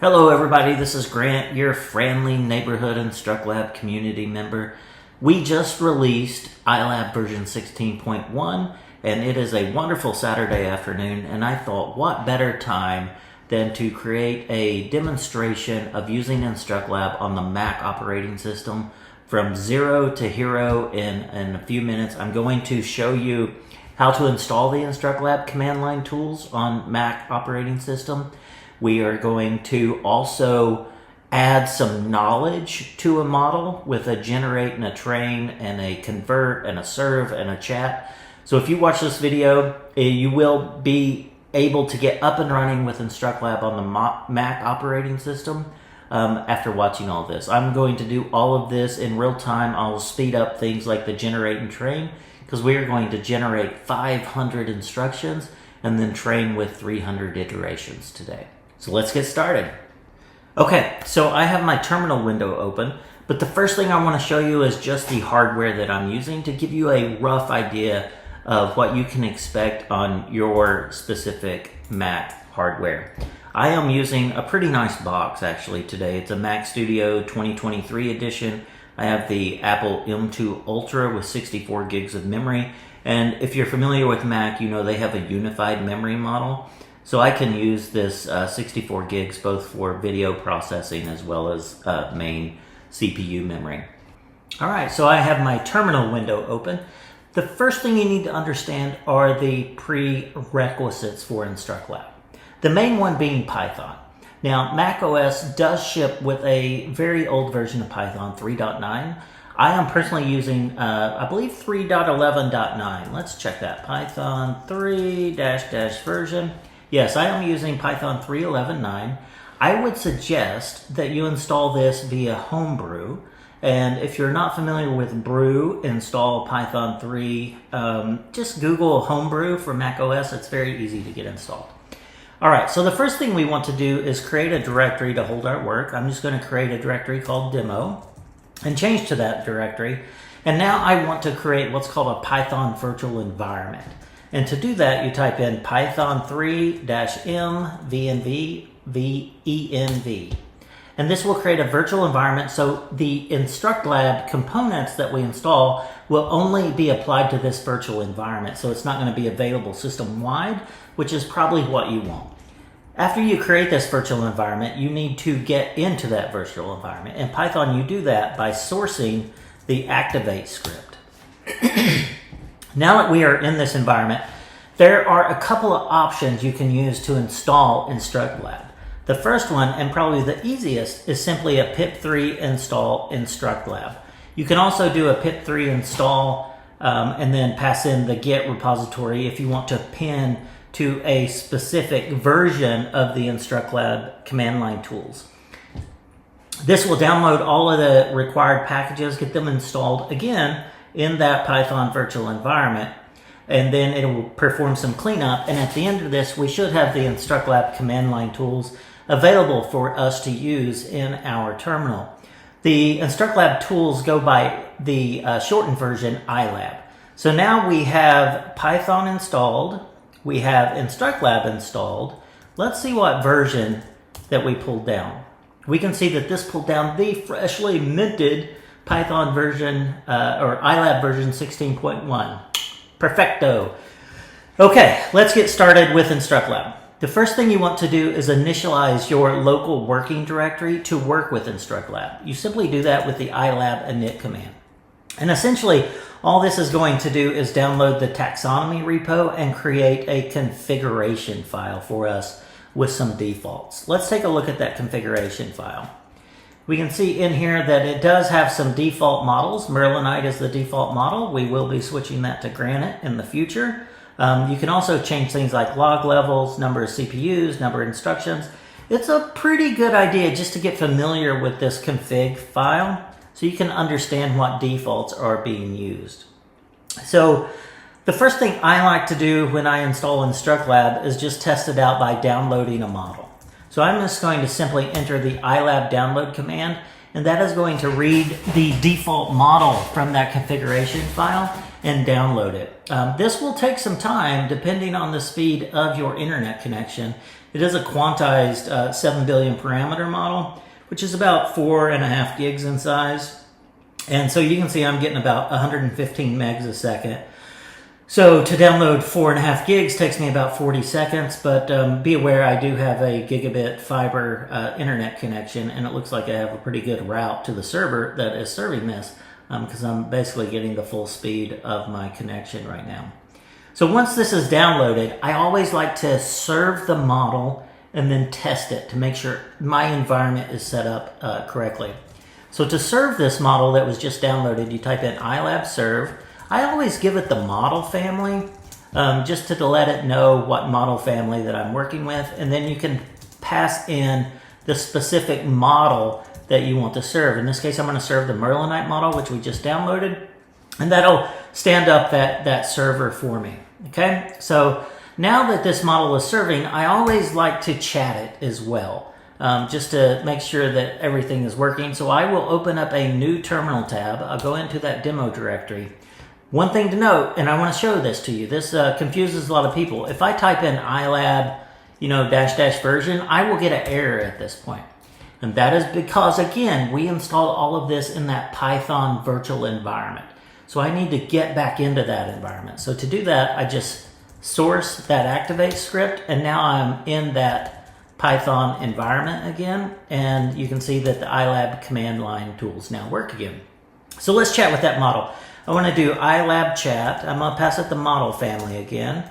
Hello everybody, this is Grant, your friendly neighborhood InstructLab community member. We just released iLab version 16.1 and it is a wonderful Saturday afternoon, and I thought what better time than to create a demonstration of using InstructLab on the Mac operating system from zero to hero in a few minutes. I'm going to show you how to install the InstructLab command line tools on Mac operating system. We are going to also add some knowledge to a model with a generate and a train and a convert and a serve and a chat. So if you watch this video, you will be able to get up and running with InstructLab on the Mac operating system after watching all this. I'm going to do all of this in real time. I'll speed up things like the generate and train because we are going to generate 500 instructions and then train with 300 iterations today. So let's get started. Okay, so I have my terminal window open, but the first thing I want to show you is just the hardware that I'm using to give you a rough idea of what you can expect on your specific Mac hardware. I am using a pretty nice box actually today. It's a Mac Studio 2023 edition. I have the Apple M2 Ultra with 64 gigs of memory. And if you're familiar with Mac, you know they have a unified memory model. So I can use this 64 gigs both for video processing as well as main CPU memory. All right, so I have my terminal window open. The first thing you need to understand are the prerequisites for InstructLab. The main one being Python. Now, macOS does ship with a very old version of Python 3.9. I am personally using, I believe, 3.11.9. Let's check that. Python 3 -- version. Yes, I am using Python 3.11.9. I would suggest that you install this via Homebrew. And if you're not familiar with Brew, install Python 3. Just Google Homebrew for macOS. It's very easy to get installed. All right, so the first thing we want to do is create a directory to hold our work. I'm just going to create a directory called demo and change to that directory. And now I want to create what's called a Python virtual environment. And to do that, you type in Python 3-m venv venv. And this will create a virtual environment, so the InstructLab components that we install will only be applied to this virtual environment. So it's not going to be available system-wide, which is probably what you want. After you create this virtual environment, you need to get into that virtual environment. In Python, you do that by sourcing the activate script. Now that we are in this environment, there are a couple of options you can use to install InstructLab. The first one, and probably the easiest, is simply a pip3 install InstructLab. You can also do a pip3 install and then pass in the Git repository if you want to pin to a specific version of the InstructLab command line tools. This will download all of the required packages, get them installed again in that Python virtual environment, and then it will perform some cleanup. And at the end of this, we should have the InstructLab command line tools available for us to use in our terminal. The InstructLab tools go by the shortened version iLab. So now we have Python installed, we have InstructLab installed. Let's see what version that we pulled down. We can see that this pulled down the freshly minted Python version, or iLab version 16.1. Perfecto. Okay, let's get started with InstructLab. The first thing you want to do is initialize your local working directory to work with InstructLab. You simply do that with the iLab init command. And essentially, all this is going to do is download the taxonomy repo and create a configuration file for us with some defaults. Let's take a look at that configuration file. We can see in here that it does have some default models. Merlinite is the default model. We will be switching that to Granite in the future. You can also change things like log levels, number of CPUs, number of instructions. It's a pretty good idea just to get familiar with this config file so you can understand what defaults are being used. So the first thing I like to do when I install InstructLab is just test it out by downloading a model. So I'm just going to simply enter the iLab download command, and that is going to read the default model from that configuration file and download it. This will take some time depending on the speed of your internet connection, It is a quantized 7 billion parameter model, which is about 4.5 gigs in size. And so you can see I'm getting about 115 megs a second. So to download 4.5 gigs takes me about 40 seconds, but be aware I do have a gigabit fiber internet connection, and it looks like I have a pretty good route to the server that is serving this, because I'm basically getting the full speed of my connection right now. So once this is downloaded, I always like to serve the model and then test it to make sure my environment is set up correctly. So to serve this model that was just downloaded, you type in iLab serve. I always give it the model family, just to let it know what model family that I'm working with, and then you can pass in the specific model that you want to serve. In this case, I'm going to serve the Merlinite model, which we just downloaded, and that'll stand up that server for me. Okay, so now that this model is serving, I always like to chat it as well. Just to make sure that everything is working. So I will open up a new terminal tab. I'll go into that demo directory. One thing to note, and I want to show this to you, this confuses a lot of people. If I type in iLab, -- version, I will get an error at this point. And that is because, again, we installed all of this in that Python virtual environment. So I need to get back into that environment. So to do that, I just source that activate script, and now I'm in that Python environment again, and you can see that the iLab command line tools now work again. So let's chat with that model. I want to do iLab chat. I'm going to pass it the model family again,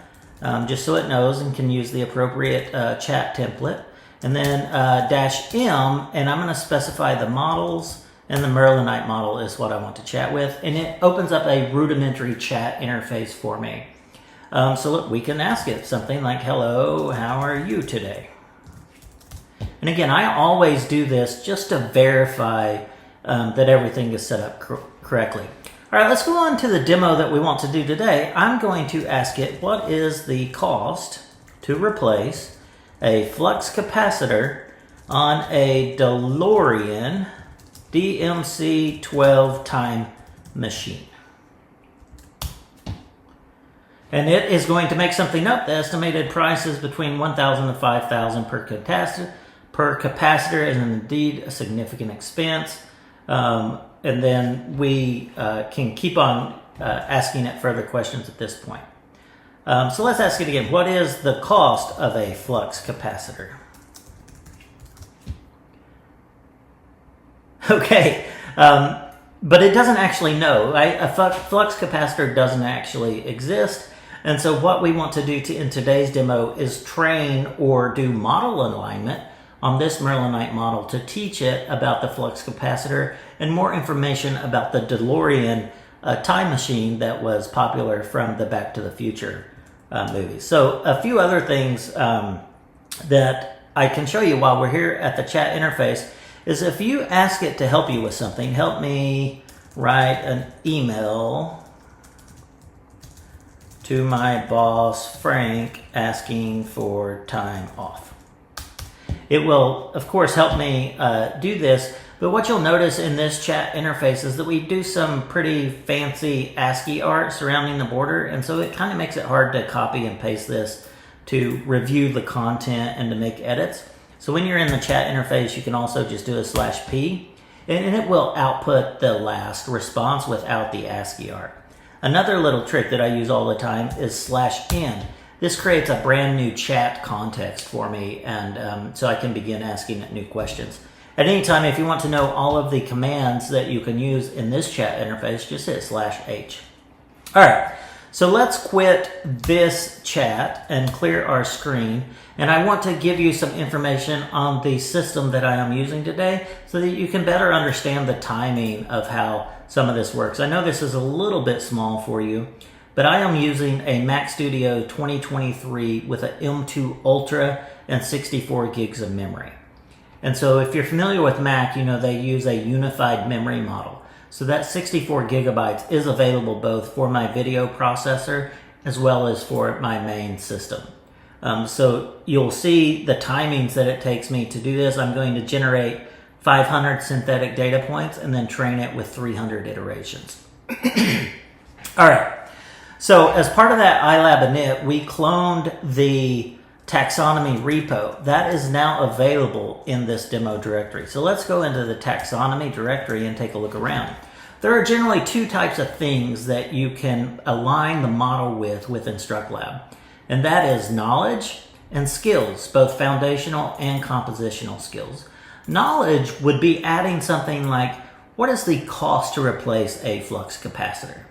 just so it knows and can use the appropriate chat template. And then -m, and I'm going to specify the models, and the Merlinite model is what I want to chat with, and it opens up a rudimentary chat interface for me. So look, we can ask it something like, hello, how are you today? And again, I always do this just to verify that everything is set up correctly. All right, let's go on to the demo that we want to do today. I'm going to ask it, what is the cost to replace a flux capacitor on a DeLorean DMC-12 time machine? And it is going to make something up. The estimated price is between $1,000 and $5,000 per capacitor, is indeed a significant expense. And then we can keep on asking it further questions at this point. So let's ask it again. What is the cost of a flux capacitor? Okay, but it doesn't actually know. A flux capacitor doesn't actually exist. And so what we want to do in today's demo is train or do model alignment on this Merlinite model to teach it about the flux capacitor and more information about the DeLorean time machine that was popular from the Back to the Future movies. So a few other things that I can show you while we're here at the chat interface is if you ask it to help you with something, help me write an email to my boss, Frank, asking for time off. It will, of course, help me do this, but what you'll notice in this chat interface is that we do some pretty fancy ASCII art surrounding the border, and so it kind of makes it hard to copy and paste this to review the content and to make edits. So when you're in the chat interface, you can also just do a /p, and it will output the last response without the ASCII art. Another little trick that I use all the time is /n. This creates a brand new chat context for me, and so I can begin asking it new questions. At any time, if you want to know all of the commands that you can use in this chat interface, just hit /h. All right, so let's quit this chat and clear our screen. And I want to give you some information on the system that I am using today so that you can better understand the timing of how some of this works. I know this is a little bit small for you, but I am using a Mac Studio 2023 with an M2 Ultra and 64 gigs of memory. And so if you're familiar with Mac, you know they use a unified memory model. So that 64 gigabytes is available both for my video processor as well as for my main system. So you'll see the timings that it takes me to do this. I'm going to generate 500 synthetic data points and then train it with 300 iterations. All right. So as part of that iLab init, we cloned the taxonomy repo, that is now available in this demo directory. So let's go into the taxonomy directory and take a look around. There are generally two types of things that you can align the model with InstructLab, and that is knowledge and skills, both foundational and compositional skills. Knowledge would be adding something like, what is the cost to replace a flux capacitor?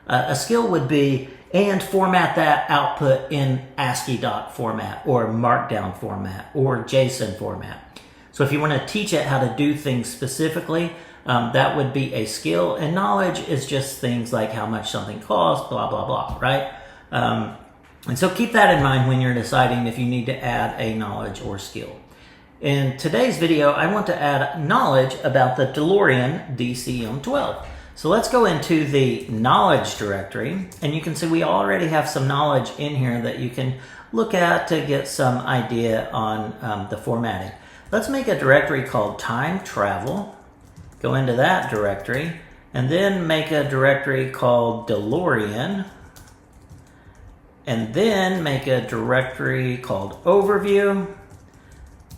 A skill would be, and format that output in ASCII format or Markdown format or JSON format. So if you want to teach it how to do things specifically, that would be a skill. And knowledge is just things like how much something costs, blah, blah, blah, right? And so keep that in mind when you're deciding if you need to add a knowledge or skill. In today's video, I want to add knowledge about the DeLorean DCM12. So let's go into the knowledge directory, and you can see we already have some knowledge in here that you can look at to get some idea on the formatting. Let's make a directory called time travel, go into that directory, and then make a directory called DeLorean, and then make a directory called overview.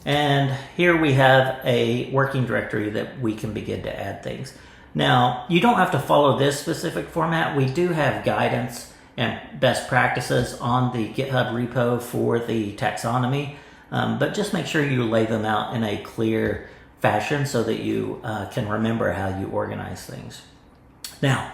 And here we have a working directory that we can begin to add things. Now, you don't have to follow this specific format. We do have guidance and best practices on the GitHub repo for the taxonomy, but just make sure you lay them out in a clear fashion so that you can remember how you organize things. Now,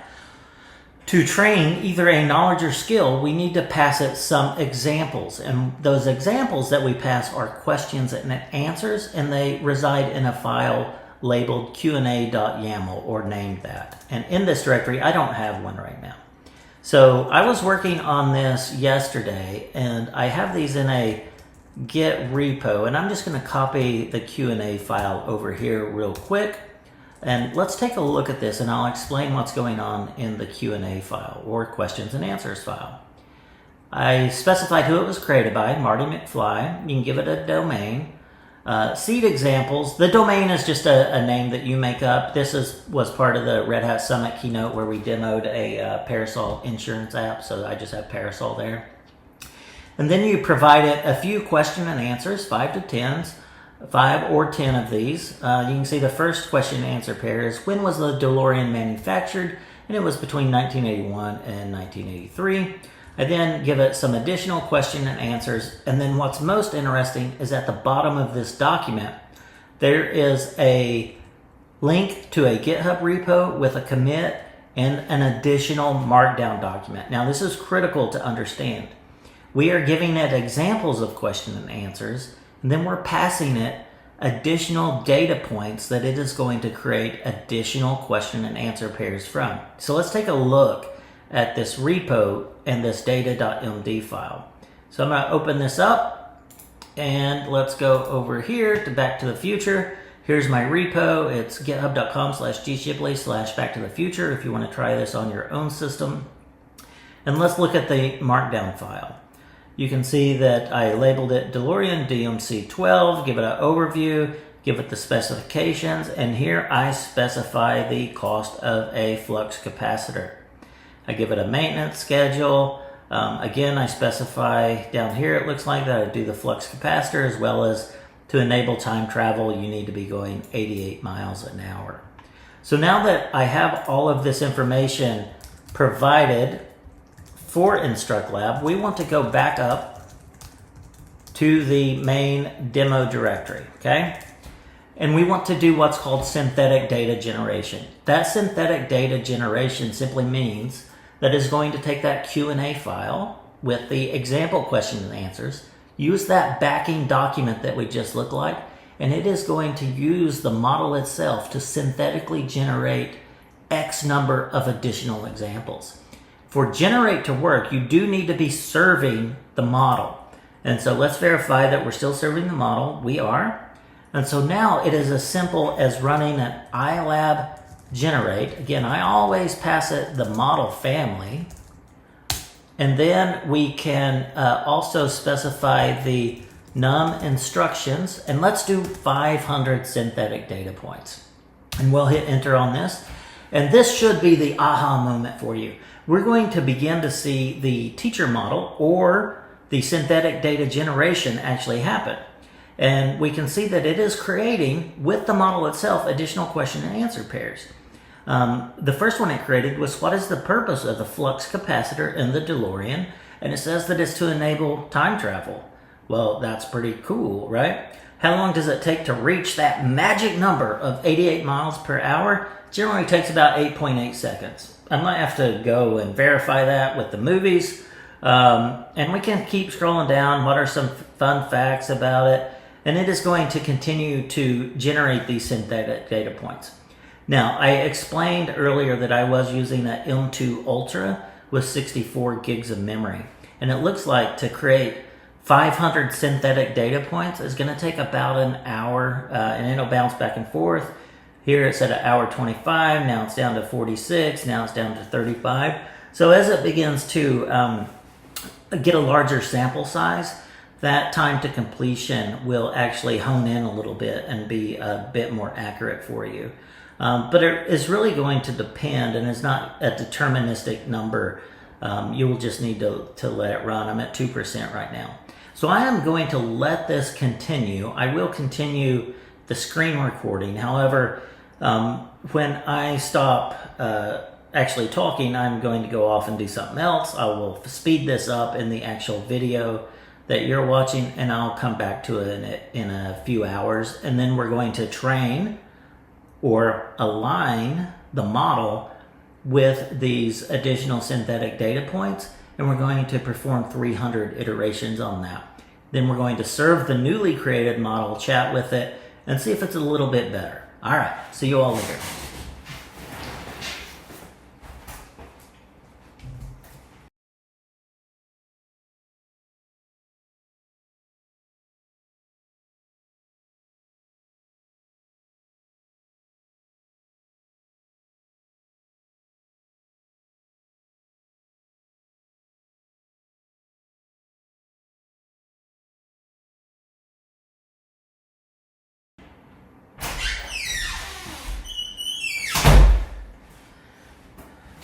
to train either a knowledge or skill, we need to pass it some examples. And those examples that we pass are questions and answers, and they reside in a file labeled Q&A.yaml or named that. And in this directory, I don't have one right now. So I was working on this yesterday, and I have these in a Git repo, and I'm just going to copy the Q&A file over here real quick. And let's take a look at this, and I'll explain what's going on in the Q&A file or questions and answers file. I specified who it was created by, Marty McFly. You can give it a domain. Seed examples. The domain is just a name that you make up. This was part of the Red Hat Summit keynote where we demoed a Parasol insurance app, so I just have Parasol there. And then you provide it a few question and answers, 5 or 10 of these. You can see the first question and answer pair is, when was the DeLorean manufactured? And it was between 1981 and 1983. I then give it some additional question and answers. And then what's most interesting is at the bottom of this document, there is a link to a GitHub repo with a commit and an additional Markdown document. Now, this is critical to understand. We are giving it examples of question and answers, and then we're passing it additional data points that it is going to create additional question and answer pairs from. So let's take a look at this repo and this data.md file. So I'm going to open this up, and let's go over here to Back to the Future. Here's my repo. It's github.com/gshipley/Back to the Future if you want to try this on your own system. And let's look at the Markdown file. You can see that I labeled it DeLorean DMC12, give it an overview, give it the specifications, and here I specify the cost of a flux capacitor. I give it a maintenance schedule. Again, I specify down here, it looks like that I do the flux capacitor, as well as to enable time travel, you need to be going 88 miles an hour. So now that I have all of this information provided for InstructLab, we want to go back up to the main demo directory, okay? And we want to do what's called synthetic data generation. That synthetic data generation simply means that is going to take that Q&A file with the example question and answers, use that backing document that we just looked like, and it is going to use the model itself to synthetically generate X number of additional examples. For generate to work, you do need to be serving the model. And so let's verify that we're still serving the model. We are. And so now it is as simple as running an iLab generate. Again, I always pass it the model family. And then we can also specify the num instructions. And let's do 500 synthetic data points. And we'll hit enter on this. And this should be the aha moment for you. We're going to begin to see the teacher model or the synthetic data generation actually happen. And we can see that it is creating, with the model itself, additional question and answer pairs. The first one it created was, what is the purpose of the flux capacitor in the DeLorean? And it says that it's to enable time travel. Well, that's pretty cool, right? How long does it take to reach that magic number of 88 miles per hour? Generally takes about 8.8 seconds. I might have to go and verify that with the movies. And we can keep scrolling down. What are some fun facts about it? And it is going to continue to generate these synthetic data points. Now, I explained earlier that I was using an M2 Ultra with 64 gigs of memory. And it looks like to create 500 synthetic data points is going to take about an hour, and it'll bounce back and forth. Here it's at an hour 25, now it's down to 46, now it's down to 35. So as it begins to get a larger sample size, that time to completion will actually hone in a little bit and be a bit more accurate for you. But it is really going to depend, and it's not a deterministic number. You will just need to let it run. I'm at 2% right now. So I am going to let this continue. I will continue the screen recording. However, when I stop actually talking, I'm going to go off and do something else. I will speed this up in the actual video that you're watching, and I'll come back to it in a few hours. And then we're going to train or align the model with these additional synthetic data points, and we're going to perform 300 iterations on that. Then we're going to serve the newly created model, chat with it, and see if it's a little bit better. All right, see you all later.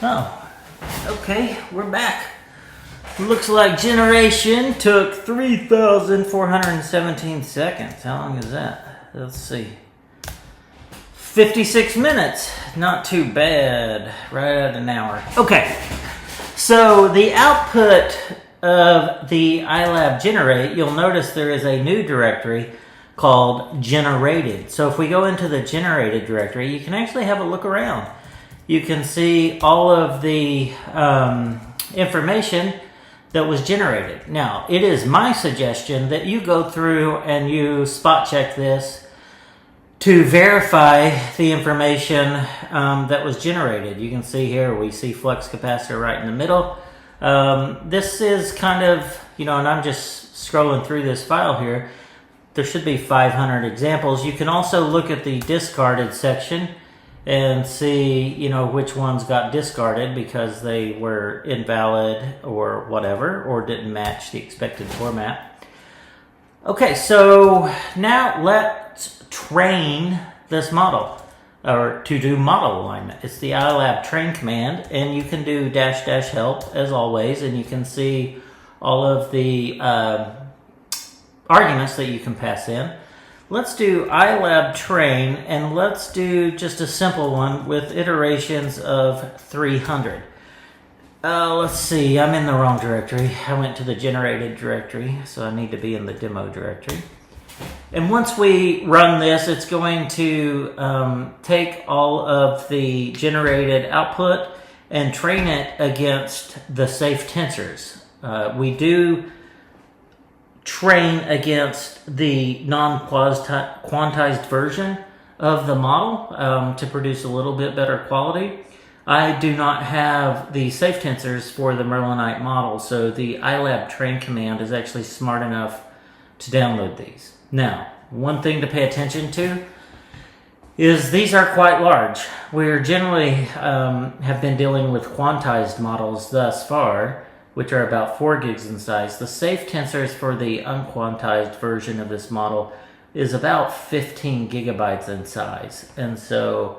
Oh, okay, we're back. Looks like generation took 3,417 seconds. How long is that? Let's see. 56 minutes. Not too bad. Right at an hour. Okay, so the output of the iLab generate, you'll notice there is a new directory called generated. So if we go into the generated directory, you can actually have a look around. You can see all of the information that was generated. Now, it is my suggestion that you go through and you spot check this to verify the information that was generated. You can see here, we see flux capacitor right in the middle. This is kind of, and I'm just scrolling through this file here. There should be 500 examples. You can also look at the discarded section and see, which ones got discarded because they were invalid or whatever, or didn't match the expected format. Okay, so now let's train this model, or to do model alignment. It's the iLab train command, and you can do -- help as always, and you can see all of the arguments that you can pass in. Let's do iLab train, and let's do just a simple one with iterations of 300. Let's see, I'm in the wrong directory. I went to the generated directory, so I need to be in the demo directory. And once we run this, it's going to take all of the generated output and train it against the safe tensors. We do train against the non-quantized version of the model to produce a little bit better quality. I do not have the safe tensors for the Merlinite model, so the iLab train command is actually smart enough to download these. Now, one thing to pay attention to is these are quite large. We generally have been dealing with quantized models thus far, which are about 4 gigs in size. The safe tensors for the unquantized version of this model is about 15 gigabytes in size. And so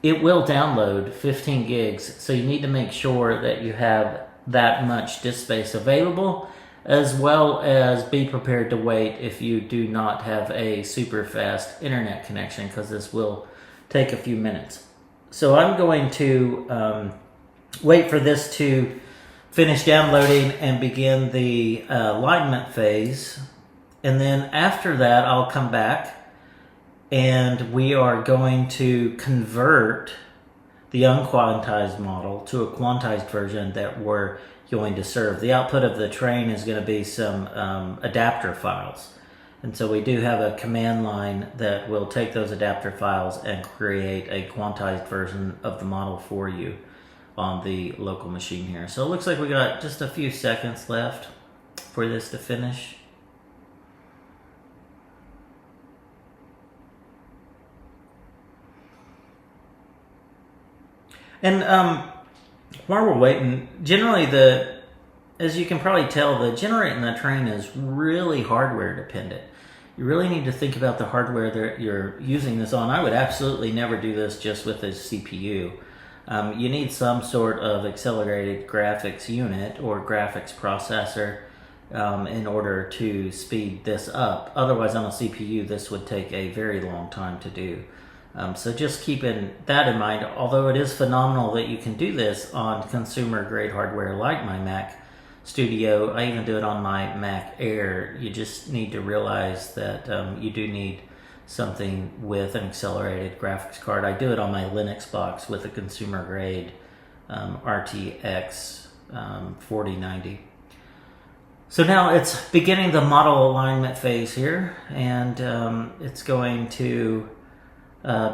it will download 15 gigs. So you need to make sure that you have that much disk space available. as well as be prepared to wait if you do not have a super fast internet connection, because this will take a few minutes. So I'm going to wait for this to finish downloading and begin the alignment phase. And then after that, I'll come back and we are going to convert the unquantized model to a quantized version that we're going to serve. The output of the train is going to be some adapter files. And so we do have a command line that will take those adapter files and create a quantized version of the model for you on the local machine here. So it looks like we got just a few seconds left for this to finish. And while we're waiting, generally as you can probably tell, the generating the train is really hardware dependent. You really need to think about the hardware that you're using this on. I would absolutely never do this just with a CPU. You need some sort of accelerated graphics unit or graphics processor in order to speed this up. Otherwise, on a CPU, this would take a very long time to do. So just keeping that in mind, although it is phenomenal that you can do this on consumer grade hardware like my Mac Studio, I even do it on my Mac Air. You just need to realize that you do need something with an accelerated graphics card. I do it on my Linux box with a consumer grade RTX 4090. So now it's beginning the model alignment phase here, and it's going to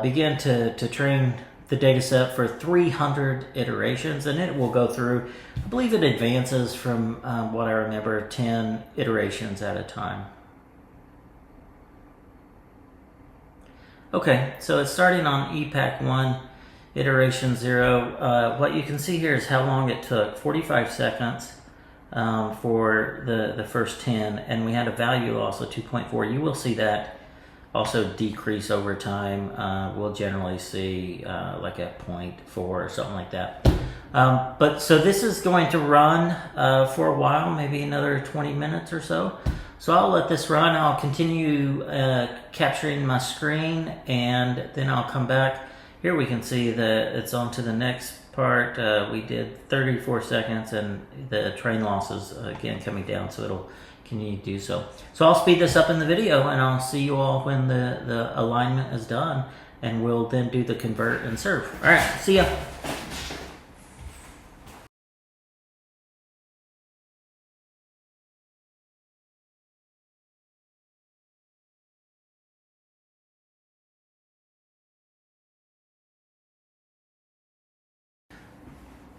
begin to train the data set for 300 iterations, and it will go through, I believe it advances from what I remember, 10 iterations at a time. Okay, so it's starting on EPAC 1, iteration 0. What you can see here is how long it took, 45 seconds for the first 10, and we had a value loss of 2.4. You will see that also decrease over time. We'll generally see like a 0.4 or something like that. But so this is going to run for a while, maybe another 20 minutes or so. So I'll let this run. I'll continue capturing my screen, and then I'll come back. Here we can see that it's on to the next part. We did 34 seconds, and the train loss is again coming down, so it'll continue to do so. So I'll speed this up in the video, and I'll see you all when the alignment is done, and we'll then do the convert and serve. All right, see ya.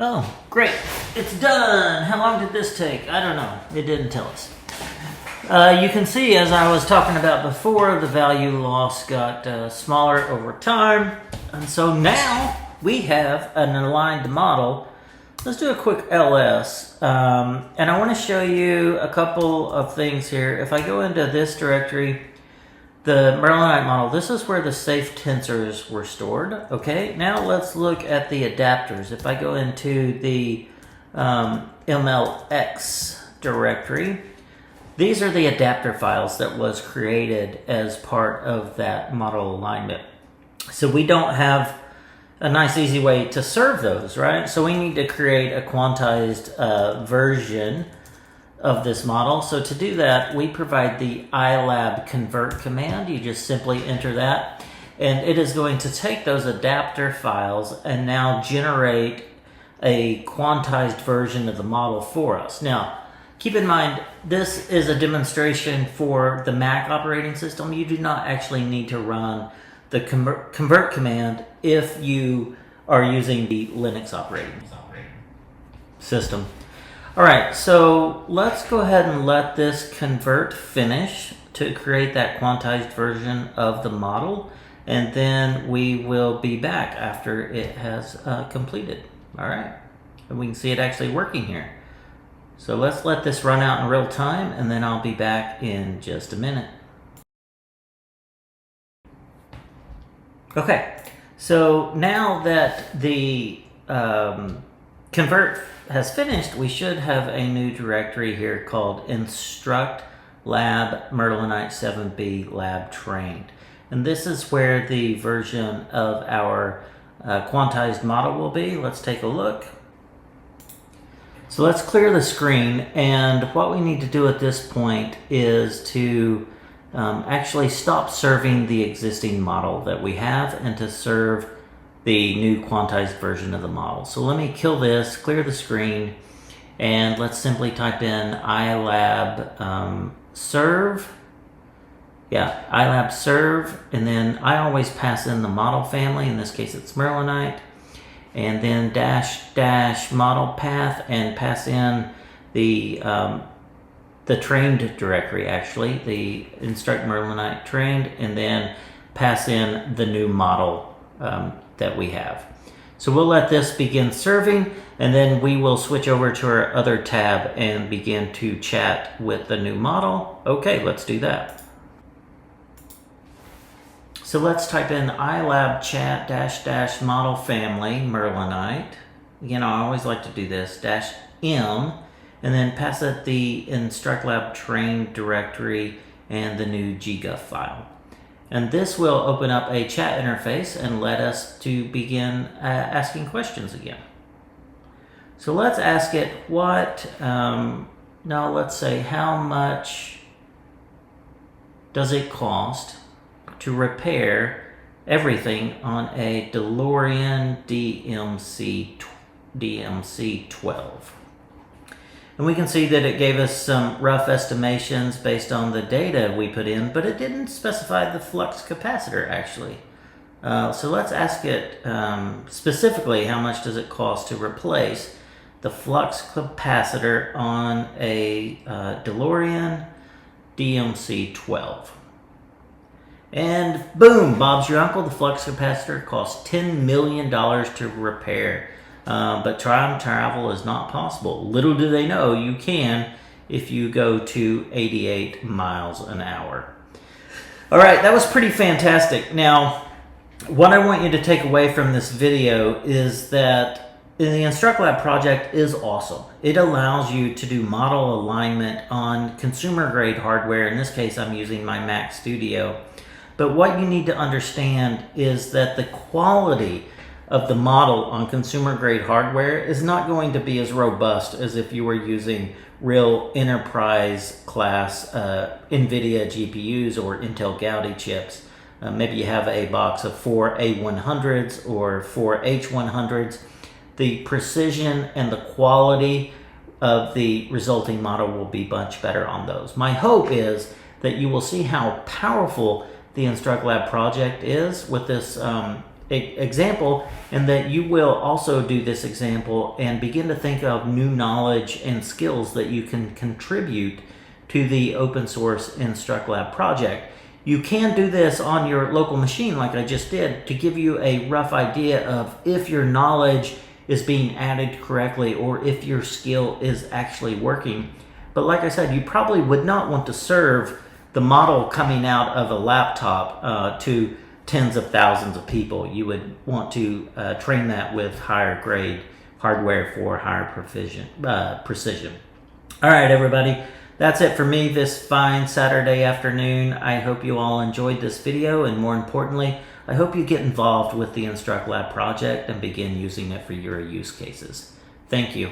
Oh, great. It's done. How long did this take? I don't know. It didn't tell us. You can see, as I was talking about before, the value loss got smaller over time. And so now we have an aligned model. Let's do a quick LS. And I want to show you a couple of things here. If I go into this directory, the Merlinite model, this is where the safe tensors were stored. Okay, now let's look at the adapters. If I go into the MLX directory, these are the adapter files that was created as part of that model alignment. So we don't have a nice easy way to serve those, right? So we need to create a quantized version of this model. So to do that, we provide the ILAB convert command. You just simply enter that, and it is going to take those adapter files and now generate a quantized version of the model for us. Now, keep in mind, this is a demonstration for the Mac operating system. You do not actually need to run the convert command if you are using the Linux operating system. All right, so let's go ahead and let this convert finish to create that quantized version of the model, and then we will be back after it has completed. All right, and we can see it actually working here. So let's let this run out in real time, and then I'll be back in just a minute. Okay, so now that the convert has finished, we should have a new directory here called InstructLab Merlinite 7B Lab Trained. And this is where the version of our quantized model will be. Let's take a look. So let's clear the screen, and what we need to do at this point is to actually stop serving the existing model that we have and to serve the new quantized version of the model. So let me kill this, clear the screen, and let's simply type in iLab serve. Yeah, iLab serve, and then I always pass in the model family. In this case, it's Merlinite. And then dash model path, and pass in the trained directory, actually, the instruct Merlinite trained, and then pass in the new model that we have. So we'll let this begin serving, and then we will switch over to our other tab and begin to chat with the new model. Okay, let's do that. So let's type in iLab chat dash model family Merlinite. Again, I always like to do this, -m, and then pass it the InstructLab trained directory and the new GGUF file. And this will open up a chat interface and let us to begin asking questions again. So let's ask it now let's say how much does it cost to repair everything on a DeLorean DMC-12. And we can see that it gave us some rough estimations based on the data we put in, but it didn't specify the flux capacitor actually. So let's ask it specifically how much does it cost to replace the flux capacitor on a DeLorean DMC-12. And boom, Bob's your uncle. The flux capacitor costs $10 million to repair. But time travel is not possible. Little do they know you can if you go to 88 miles an hour. All right, that was pretty fantastic. Now, what I want you to take away from this video is that the InstructLab project is awesome. It allows you to do model alignment on consumer grade hardware. In this case, I'm using my Mac Studio. But what you need to understand is that the quality of the model on consumer grade hardware is not going to be as robust as if you were using real enterprise class NVIDIA GPUs or Intel Gaudi chips. Maybe you have a box of 4 A100s or 4 H100s. The precision and the quality of the resulting model will be much better on those. My hope is that you will see how powerful the InstructLab project is with this example, and that you will also do this example and begin to think of new knowledge and skills that you can contribute to the open source InstructLab project. You can do this on your local machine like I just did to give you a rough idea of if your knowledge is being added correctly or if your skill is actually working. But like I said, you probably would not want to serve the model coming out of a laptop to tens of thousands of people. You would want to train that with higher grade hardware for higher precision. All right, everybody, that's it for me this fine Saturday afternoon. I hope you all enjoyed this video, and more importantly, I hope you get involved with the InstructLab project and begin using it for your use cases. Thank you.